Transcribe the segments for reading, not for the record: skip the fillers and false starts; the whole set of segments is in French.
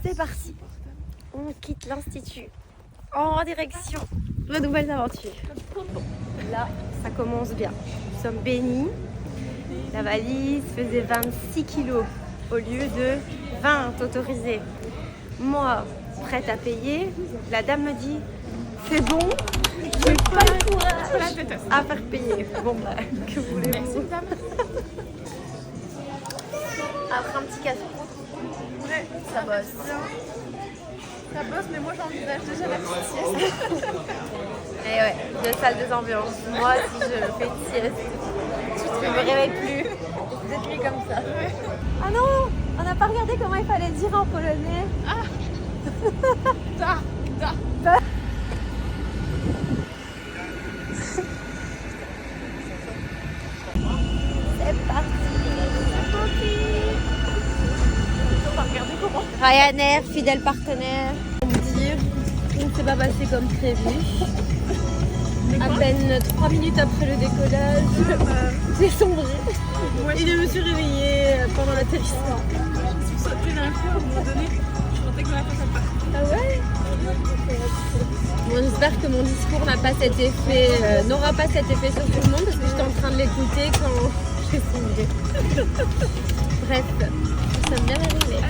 C'est parti. On quitte l'institut en direction de nouvelles aventures. Là, ça commence bien. Nous sommes bénis. La valise faisait 26 kilos au lieu de 20 autorisés. Moi, prête à payer, la dame me dit c'est bon, je n'ai pas le courage à faire payer. Bon, bah, que voulez-vous? Après un petit casse-croûte, Ouais, ça bosse. ça bosse, mais moi j'envisage déjà la petite sieste. Et ouais, deux salles, deux ambiances. Moi, si je fais une sieste, je ne me réveille plus. Vous êtes mis comme ça. Ouais. Ah non, on n'a pas regardé comment il fallait dire en polonais. Ah da. C'est parti. On va regarder comment. Ryanair, fidèle partenaire. Pour vous dire, tout ne s'est pas passé comme prévu. À peine 3 minutes après le décollage, j'ai sombré. Ouais. Et je me suis réveillée pendant l'atterrissement. Je suis sautée d'un coup à un moment donné. Je sentais que ma face elle partait. Ah ouais? Bon, j'espère que mon discours n'a pas cet effet, n'aura pas cet effet sur tout le monde parce que j'étais en train de l'écouter quand j'ai sombré. Bref, nous sommes bien arrivés.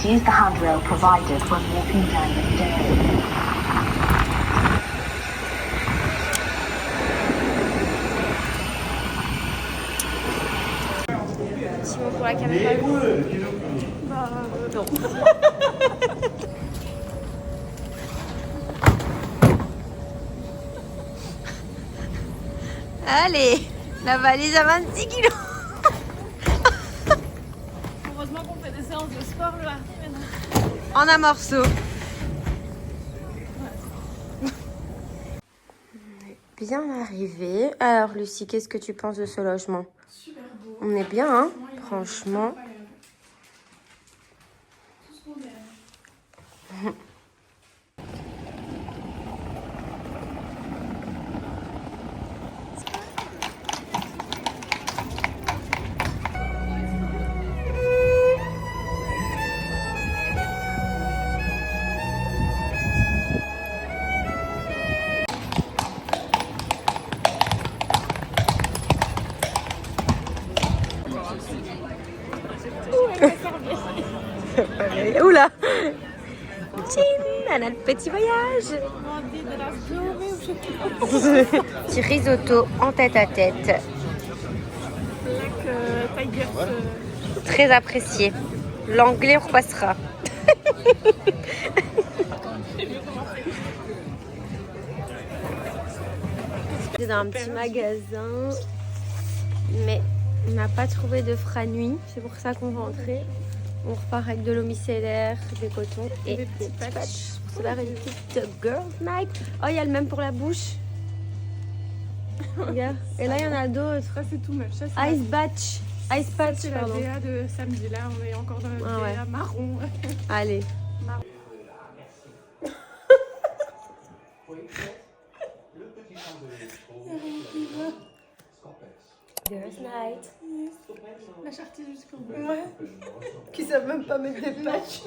Use the handrail provided when walking down the stairs. Petit mot pour la caméra. Bah Non. Allez, la valise à 26 kilos. heureusement qu'on fait des séances de sport là. En un morceau. On est bien arrivé. Alors Lucie, qu'est-ce que tu penses de ce logement? Super beau. On est bien, hein? Franchement. Tout ce qu'on aime. Oula! Tchim, on a le petit voyage. Demandé de la sauver ou je sais pas. Petit risotto en tête à tête. Black Tiger. Très apprécié. L'anglais repassera. C'est dans un petit magasin, mais on n'a pas trouvé de frais nuit. C'est pour ça qu'on rentrait. On repart avec de l'eau micellaire, des cotons et des petits patchs. C'est là une petite girls night. Oh, il y a le même pour la bouche. Regarde. Et là, il y en a d'autres. Ça c'est tout moche. Ça, c'est Ice batch. Ice patch, c'est la pardon. DA de samedi. Là on est encore dans la Ah ouais. DA marron. Allez. Girls night. La chartie jusqu'au bout. Ouais. Qui savent même pas mettre des patchs.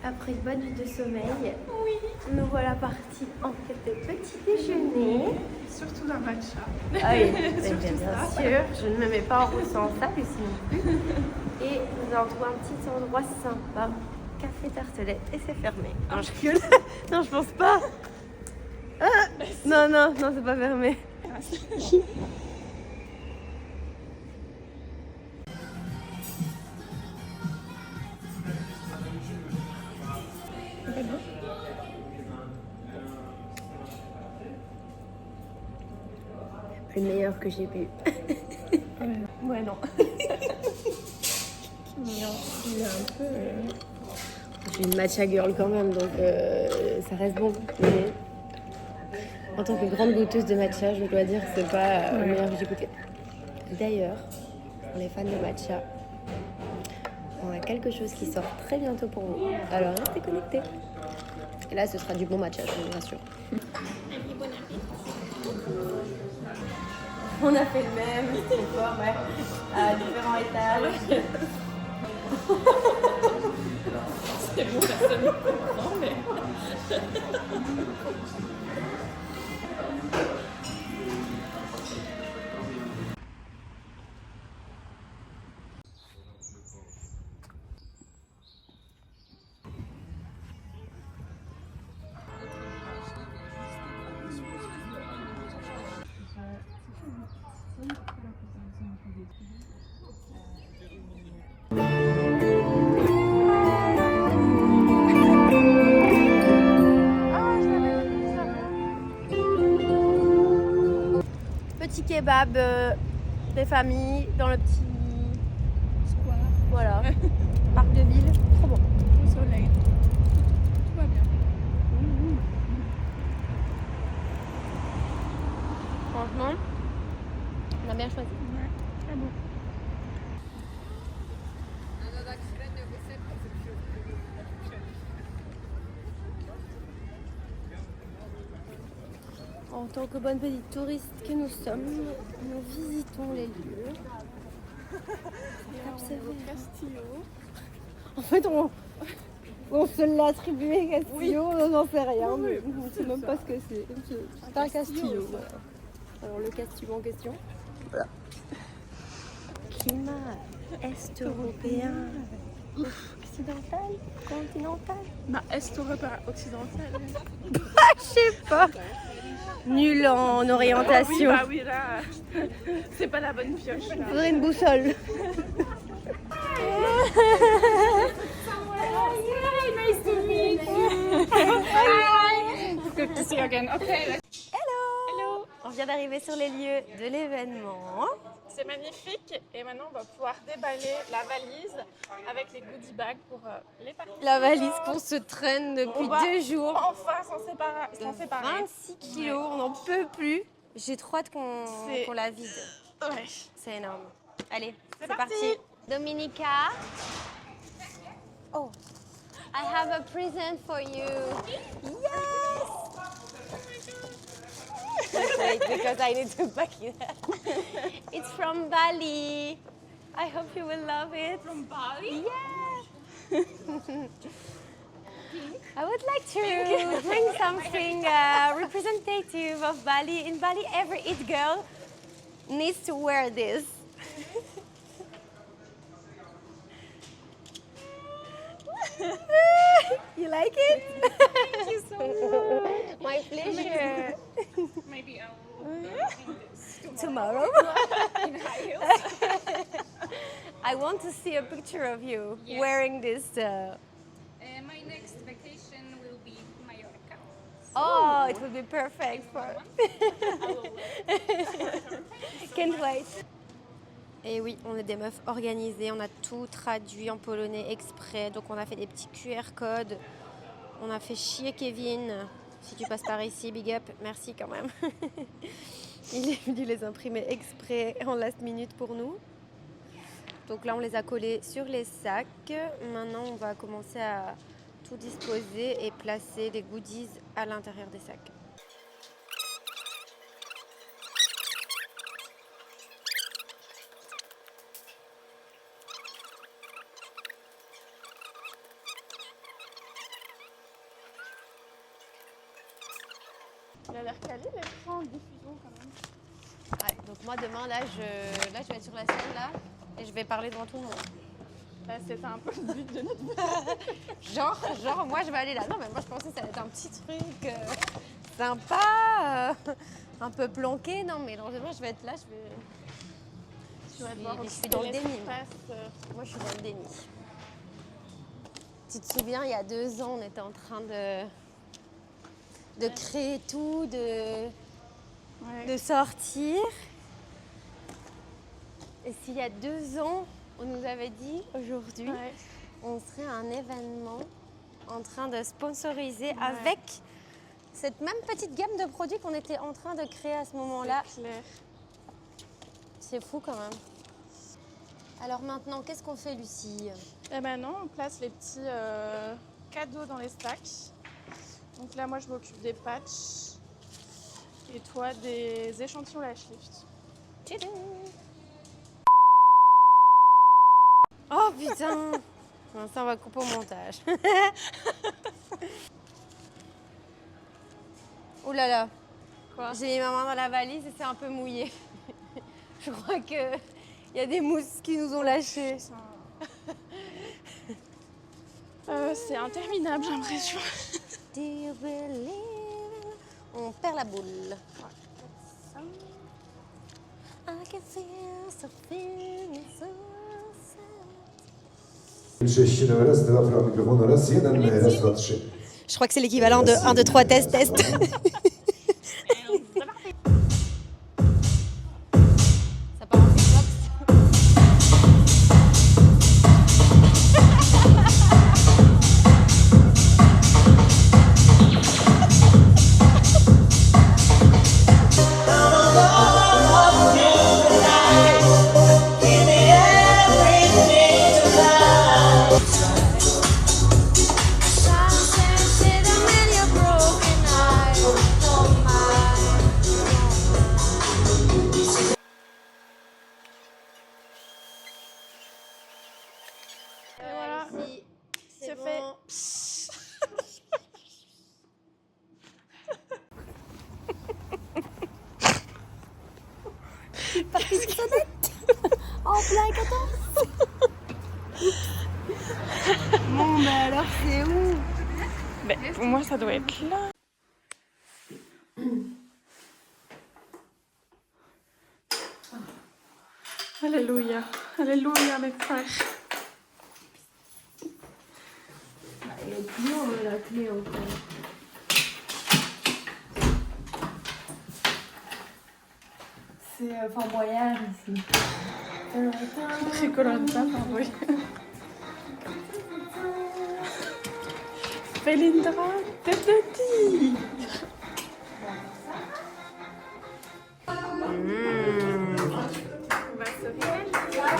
Après une bonne nuit de sommeil, nous voilà partis en quête de petit déjeuner. Surtout la matcha. Ah oui, Surtout bien ça. sûr. Je ne me mets pas en route sans ça, Lucie non plus. Et nous allons trouver un petit endroit sympa. Café Tartelette. Et c'est fermé. Non, je gueule. Non, je pense pas. Ah non, non, non, c'est pas fermé. Le meilleur que j'ai bu. Ouais, non. Il est un peu. Je suis une matcha girl quand même, donc ça reste bon. Mais en tant que grande goûteuse de matcha, je dois dire que c'est pas le meilleur que j'ai goûté. D'ailleurs, pour les fans de matcha, on a quelque chose qui sort très bientôt pour vous. Alors restez connectés. Et là, ce sera du bon matcha, je vous rassure. On a fait le même, c'est fort, ouais. À différents étages. nous comprend, mais... Petit kebab des familles dans le petit Square. voilà parc de ville, trop bon. Au soleil. Tout va bien. Franchement, on a bien choisi. Ouais, très bon. En tant que bonne petite touriste que nous sommes, nous visitons les lieux. Castillo. En fait, on se l'a attribué Castillo, on n'en sait rien, mais on ne sait même pas ce que c'est. C'est un Castillo. Voilà. Alors le Castillo en question. Voilà. Climat est-européen. Occidental, continental. Bah, est-européen occidental. Je sais pas. Nul en orientation. Ah oui, là, c'est pas la bonne pioche. Là. Faudrait une boussole. Nice to meet you. Hi. Good to see you again. Okay. Hello. On vient d'arriver sur les lieux de l'événement. C'est magnifique et maintenant on va pouvoir déballer la valise avec les goodie bags pour les participants. La valise qu'on se traîne depuis On va 2 jours. Enfin s'en séparer. 26 kilos, on n'en peut plus. J'ai trop hâte qu'on la vide. Ouais. C'est énorme. Allez, c'est parti. parti. Dominica. Oh, I have a present for you. Yes. Wait, because I need to pack it. It's from Bali. I hope you will love it. From Bali? Yeah. I would like to bring something representative of Bali. In Bali, every it girl needs to wear this. You like it? Thank you so much. My pleasure. Maybe I'll wear this Tomorrow? in high heels. I want to see a picture of you Yes. wearing this. My next vacation will be Mallorca. Oh, it would be perfect for. Can't wait. Et oui, on est des meufs organisées, on a tout traduit en polonais exprès, donc on a fait des petits QR codes, on a fait chier Kevin, si tu passes par ici, big up, merci quand même. Il est venu les imprimer exprès en last minute pour nous. Donc là, on les a collés sur les sacs. Maintenant, on va commencer à tout disposer et placer les goodies à l'intérieur des sacs. Il a l'air calé l'écran en diffusion quand même. Ouais, donc moi demain, là, je vais être sur la scène là et je vais parler devant tout le monde. Bah, c'était un peu le but de notre Genre, moi je vais aller là. Non, mais moi je pensais que ça allait être un petit truc sympa, un peu planqué. Non, mais non, moi je vais être là, je suis dans le déni. Moi je suis dans le déni. Tu te souviens, il y a 2 ans, on était en train de créer tout, de sortir. Et s'il y a 2 ans, on nous avait dit aujourd'hui, on serait à un événement en train de sponsoriser avec cette même petite gamme de produits qu'on était en train de créer à ce moment-là. C'est fou quand même. Alors maintenant, qu'est-ce qu'on fait, Lucie? Et maintenant, on place les petits cadeaux dans les stacks. Donc là, moi, je m'occupe des patchs et toi des échantillons Lash Lift. Oh putain! Bon, ça, on va couper au montage. Oh là là. Quoi? J'ai mis ma main dans la valise et c'est un peu mouillé. Je crois qu'il y a des mousses qui nous ont lâchés. C'est interminable, j'ai l'impression. Do you believe? On perd la boule. I can feel something so sad. 6, 7, raz, 2, prawy mikrofon, raz, 1, raz, 2, 3. Je crois que c'est l'équivalent de 1, 2, 3, test, test. Ça part en flip-flops. Et voilà, c'est fait. En plein 14. Bon, bah alors c'est où? Mais pour moi, ça doit être là. Alléluia, alléluia mes frères. Elle est plus haut, la clé encore. C'est Fort Boyard ici. Tricolanta, oui. Felindra, tête de tigre.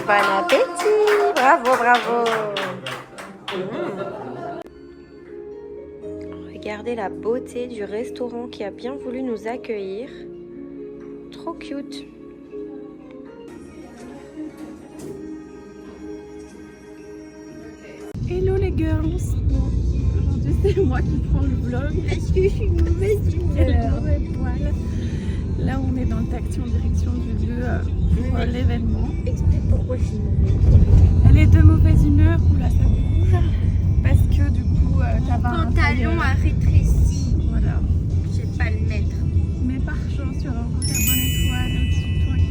Bon appétit! Bravo, bravo! Regardez la beauté du restaurant qui a bien voulu nous accueillir. Trop cute! Hello les girls. Aujourd'hui c'est moi qui prends le vlog. Parce que je suis une mauvaise humeur. Là on est dans le taxi en direction du lieu pour l'événement. Explique pourquoi je suis mauvaise. Elle est de mauvaise humeur. Oula ça bouge. Parce que du coup t'avais un Pantalon a rétréci. Voilà. Je sais pas le mettre. Mais par chance tu as encore ta bonne étoile au-dessus de toi qui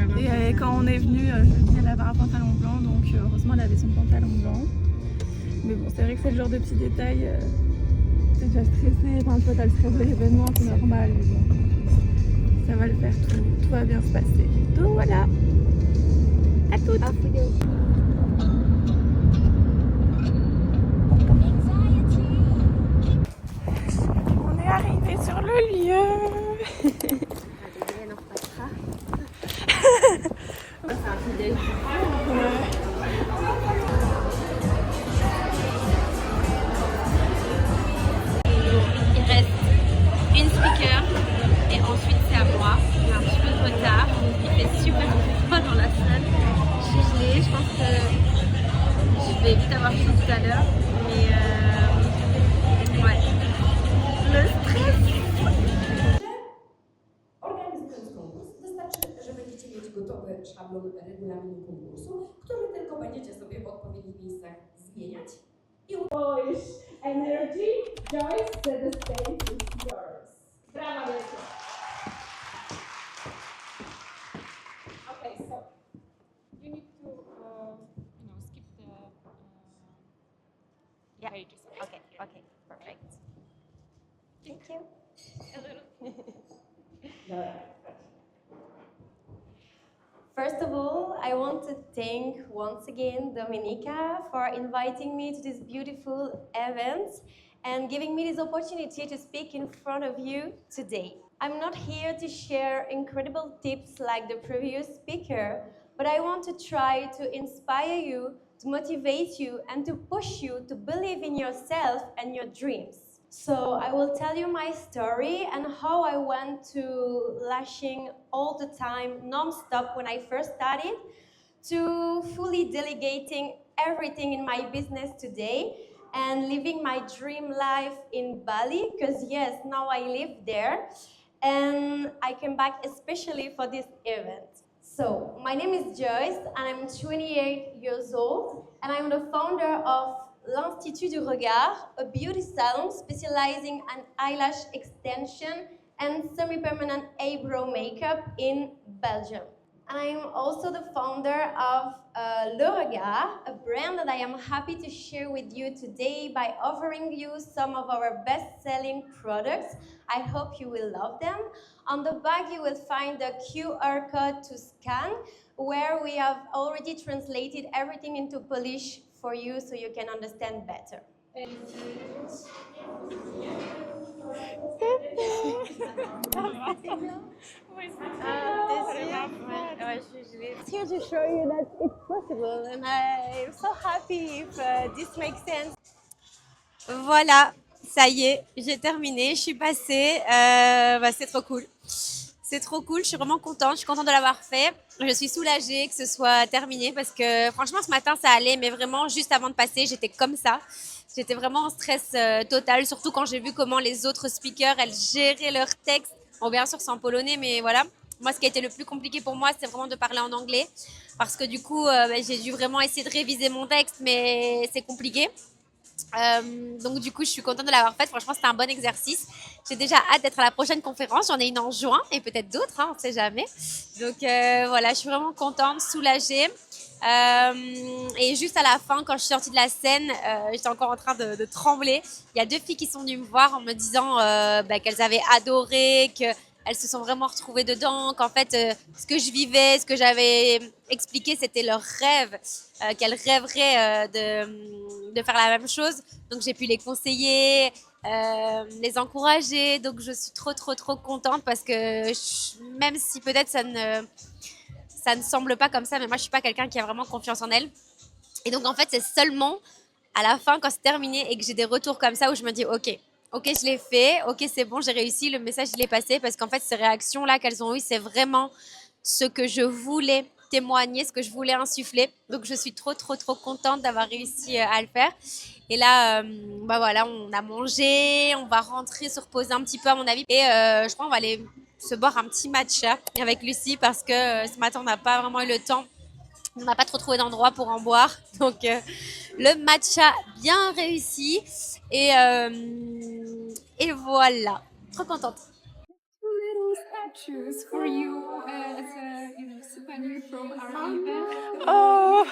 brillait. Et quand on est venu, je me dis elle avait un pantalon blanc, donc heureusement elle avait son pantalon blanc. Mais bon, c'est vrai que c'est le genre de petits détails. T'es déjà stressé, enfin toi t'as le stress de l'événement, c'est normal, mais bon. Ça va le faire, tout va bien se passer. Donc voilà. À toutes. On est arrivé sur le lieu. Il reste une speaker et ensuite c'est à moi. J'ai un petit peu de retard. Il fait super froid dans la salle. Je suis gelée. Je pense que je vais vite avoir chaud tout à l'heure. Mais ouais. Le stress. Organizując konkurs, wystarczy, że będziecie mieć gotowy szablon regulaminu konkursu, który tylko będziecie sobie w odpowiednich miejscach zmieniać. Polish energy. Joyce, the stage is yours. Brawa, wielkie. Okay, so You need to, skip the Yeah. pages. Okay, okay, perfect. Thank you. A little. First of all, I want to thank once again Dominika for inviting me to this beautiful event and giving me this opportunity to speak in front of you today. I'm not here to share incredible tips like the previous speaker, but I want to try to inspire you, to motivate you, and to push you to believe in yourself and your dreams. So I will tell you my story and how I went to lashing all the time, non-stop when I first started, to fully delegating everything in my business today and living my dream life in Bali, because yes, now I live there and I came back especially for this event. So, my name is Joyce and I'm 28 years old and I'm the founder of L'Institut du Regard, a beauty salon specializing in eyelash extension and semi-permanent eyebrow makeup in Belgium. And I'm also the founder of Le Regard, a brand that I am happy to share with you today by offering you some of our best-selling products. I hope you will love them. On the back, you will find the QR code to scan, where we have already translated everything into Polish for you so you can understand better. Here to show you that it's possible and I'm so happy if this makes sense. Voilà, ça y est, j'ai terminé, je suis passée, c'est trop cool. C'est trop cool, je suis vraiment contente, je suis contente de l'avoir fait. Je suis soulagée que ce soit terminé parce que franchement ce matin ça allait, mais vraiment juste avant de passer j'étais comme ça. J'étais vraiment en stress total, surtout quand j'ai vu comment les autres speakers, elles géraient leurs textes. Bon, bien sûr c'est en polonais, mais voilà. Moi ce qui a été le plus compliqué pour moi c'est vraiment de parler en anglais parce que du coup j'ai dû vraiment essayer de réviser mon texte, mais c'est compliqué. Donc du coup je suis contente de l'avoir faite, franchement c'était un bon exercice. J'ai déjà hâte d'être à la prochaine conférence, j'en ai une en juin et peut-être d'autres, on ne sait jamais. Donc voilà, je suis vraiment contente, soulagée. Et juste à la fin, quand je suis sortie de la scène, j'étais encore en train de trembler. Il y a 2 filles qui sont venues me voir en me disant qu'elles avaient adoré, qu'elles se sont vraiment retrouvées dedans, qu'en fait ce que je vivais, ce que j'avais expliqué, c'était leur rêve, qu'elles rêveraient de faire la même chose. Donc j'ai pu les conseiller, les encourager. Donc je suis trop contente parce que même si peut-être ça ne semble pas comme ça, mais moi je suis pas quelqu'un qui a vraiment confiance en elle. Et donc en fait c'est seulement à la fin quand c'est terminé et que j'ai des retours comme ça où je me dis ok je l'ai fait, ok c'est bon, j'ai réussi, le message il est passé, parce qu'en fait ces réactions là qu'elles ont eues c'est vraiment ce que je voulais témoigner, ce que je voulais insuffler. Donc je suis trop contente d'avoir réussi à le faire. Et là voilà, on a mangé, on va rentrer se reposer un petit peu à mon avis et je crois qu'on va aller se boire un petit matcha avec Lucie parce que ce matin on n'a pas vraiment eu le temps, on n'a pas trop trouvé d'endroit pour en boire, donc le matcha bien réussi et voilà, trop contente. Statues for you as a souvenir from our event. Oh,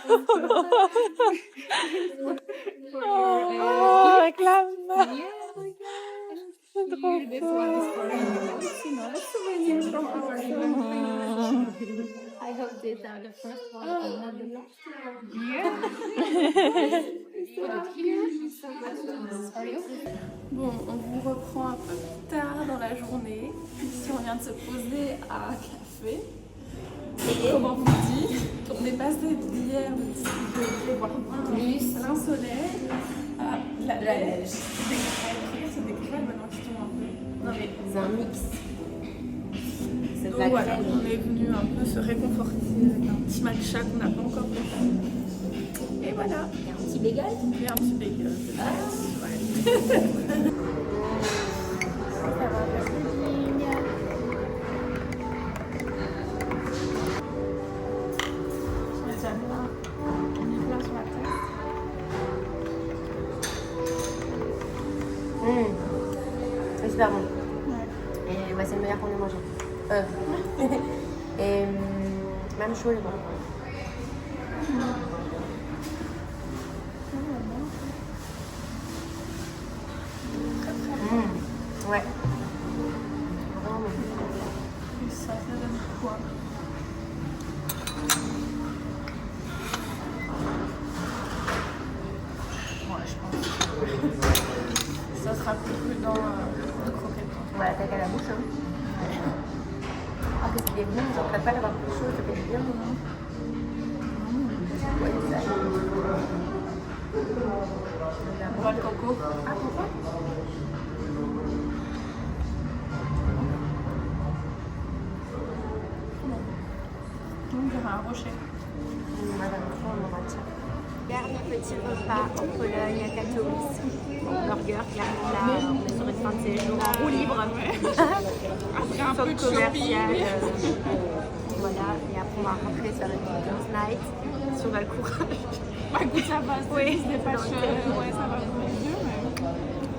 réclame. Here, this one is for you. A souvenir from our event. I hope these are the first one and not the last one. Yeah. Put it here. So that's for you. Bon, on vous reprend un peu plus tard dans la journée. Ici, on vient de se poser à un café. Et comment vous dit, on est passé d'hier de voir plein soleil à la neige. C'est des crêpes maintenant qui tombent un peu. Non mais C'est un mix. donc voilà, on est venu un peu se réconforter avec un petit matcha qu'on n'a pas encore fait. Et voilà. Et un petit bagel. Et un petit bagel. C'est super bon. Et c'est le meilleur qu'on ait mangé. Et même chaud, il est bon. Ouais. Vraiment bon. Ça donne quoi? Ouais, je pense. Ça sera plus prudent de croquer. On va l'attaquer à la bouche. Hein. Ah, qu'est-ce qu'il est bon, je ne regrette pas d'avoir plus chaud, ça fait du bien. Ouais, ça. On va le coco. Ah, pourquoi? Donc, il y aura un rocher. Madame, on va ça. petit repas en Pologne, à Katowice. Burger, clairement là, on est sur une fin de séjour en roue libre. Après un peu de commercial. shopping. Voilà, et après on va rentrer sur une girls night si on a le courage. Bah écoute, ça va, Oui, se dépêche, ouais, ça va pour les yeux,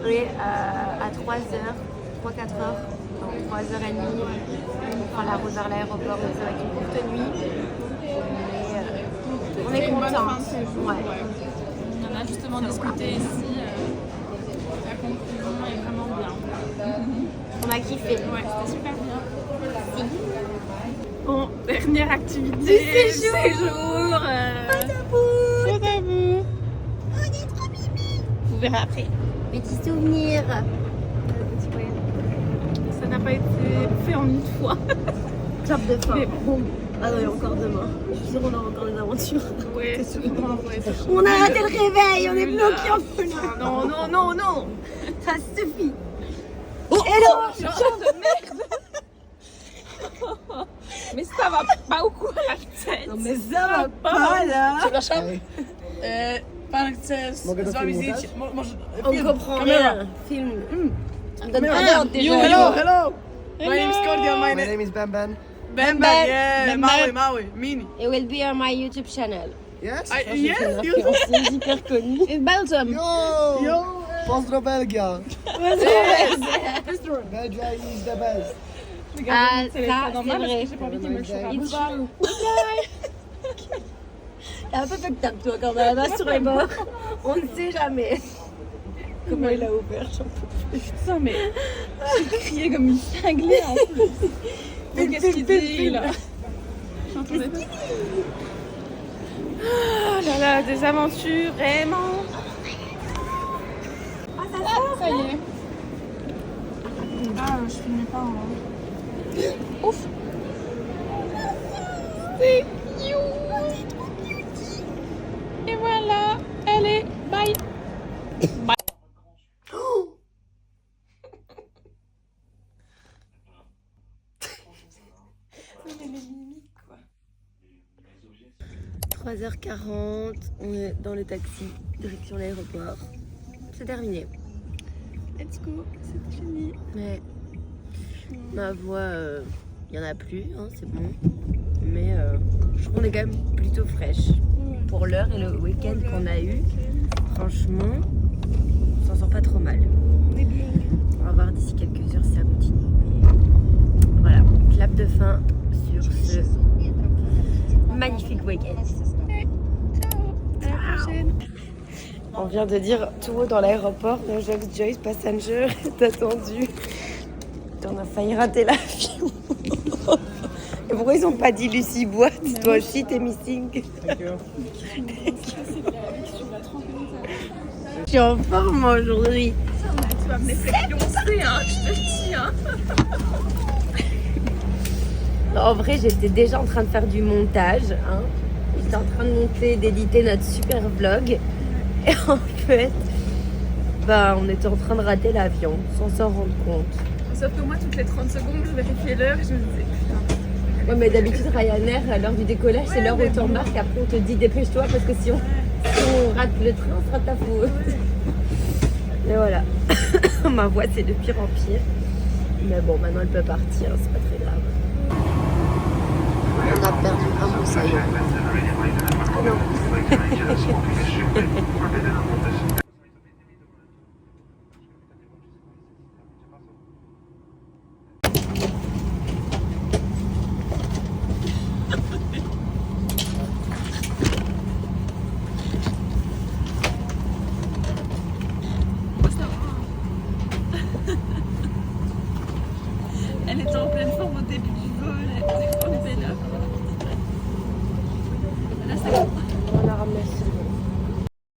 mais... Et à 3h, 3-4h, dans 3h30, on prend la route vers l'aéroport, donc ça va être une courte nuit. On est une bonne content. fin de séjour, Ouais. On en a justement discuté ici. La conclusion est vraiment bien. On a kiffé. Ouais, c'était super bien. Bon, dernière activité Du séjour. Faut d'abord. Vous verrez après. Petits souvenirs. Ça n'a pas été fait en une fois. Clap de fin. Mais bon. Ah non, il y a encore demain. Je suis sûre qu'on aura encore des aventures. Ouais, c'est vraiment vrai. On a raté le réveil, on est bloqué en feu. Non, non, non, non. Ça suffit. Hello. Genre de merde. Mais ça va pas au coup à la tête. Non mais ça va pas là. On comprend rien. Film. Tu me donnes pas d'ordre déjà. Hello. Hello. My name is Cordial. My name is Ben Ben. Ben Ben. Yeah. Maui. Mini. It will be on my YouTube channel. Yes. Yes, c'est hyper connu. In Belgium. Yo. Pozdro Belgia. Belgia is the best. Ah, C'est ça, normal c'est parce vrai. que j'ai pas envie qu'il me le It's choura. true. T'es un peu fucked up toi quand même, hein, sur les bords. On ne sait jamais. Comment il a ouvert, j'en peux plus. Putain, mais j'ai crié comme une cinglée en plus. Mais qu'est-ce qu'il dit là? J'entendais pas. Oh là là, des aventures vraiment. Ah, ça y est. Ah, je filmais pas en. Ouf. C'est cute. Et voilà, allez, bye. Bye. 3h40, on est dans le taxi, direction l'aéroport. C'est terminé. Let's go, c'est fini. Mais ma voix, il n'y en a plus, hein, c'est bon. Mais je trouve qu'on est quand même plutôt fraîche. Pour l'heure et le week-end qu'on a eu, franchement, on s'en sort pas trop mal. On va voir d'ici quelques heures si ça continue. Mais voilà, clap de fin sur ce magnifique week-end. À la prochaine. On vient de dire tout haut dans l'aéroport, no jokes, Joyce Passenger est attendu. On a failli rater l'avion. Et pourquoi ils n'ont pas dit Lucie Boite? Toi aussi t'es missing. Je suis en forme aujourd'hui. Tu vas me laisser pioncer, hein, je te le dis. Hein. En vrai, j'étais déjà en train de faire du montage. Hein. J'étais en train de monter, d'éditer notre super vlog. Et en fait, bah, on était en train de rater l'avion sans s'en rendre compte. Sauf que moi, toutes les 30 secondes, je vérifiais l'heure et je me disais, putain. Ouais, mais d'habitude, Ryanair, à l'heure du décollage, c'est l'heure où t'embarques. Après, on te dit dépêche-toi parce que si on rate le train, on sera ta faute. Mais voilà, ma voix, c'est de pire en pire. Mais bon, maintenant, elle peut partir, c'est pas très grave. On a perdu un mot, ça y est. Ah non. Elle était en pleine forme au début du vol, elle était formée là.